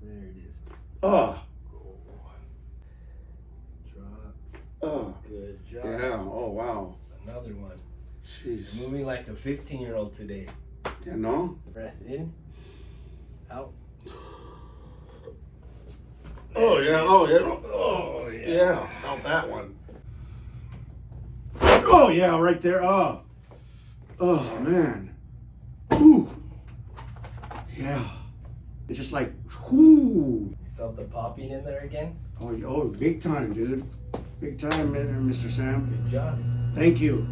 There it is. Oh. Drop. Oh. Good job. Yeah. Oh, wow. Another one. Jeez. You're moving like a 15-year-old today. Yeah, no? Breath in. Out. Oh, yeah. Oh, yeah. Oh, yeah. Felt that one. Oh, yeah. Right there. Oh. Oh, man. Ooh. Yeah. It's just like, whoo. You felt the popping in there again? Oh, big time, dude. Big time, Mr. Sam. Good job. Thank you.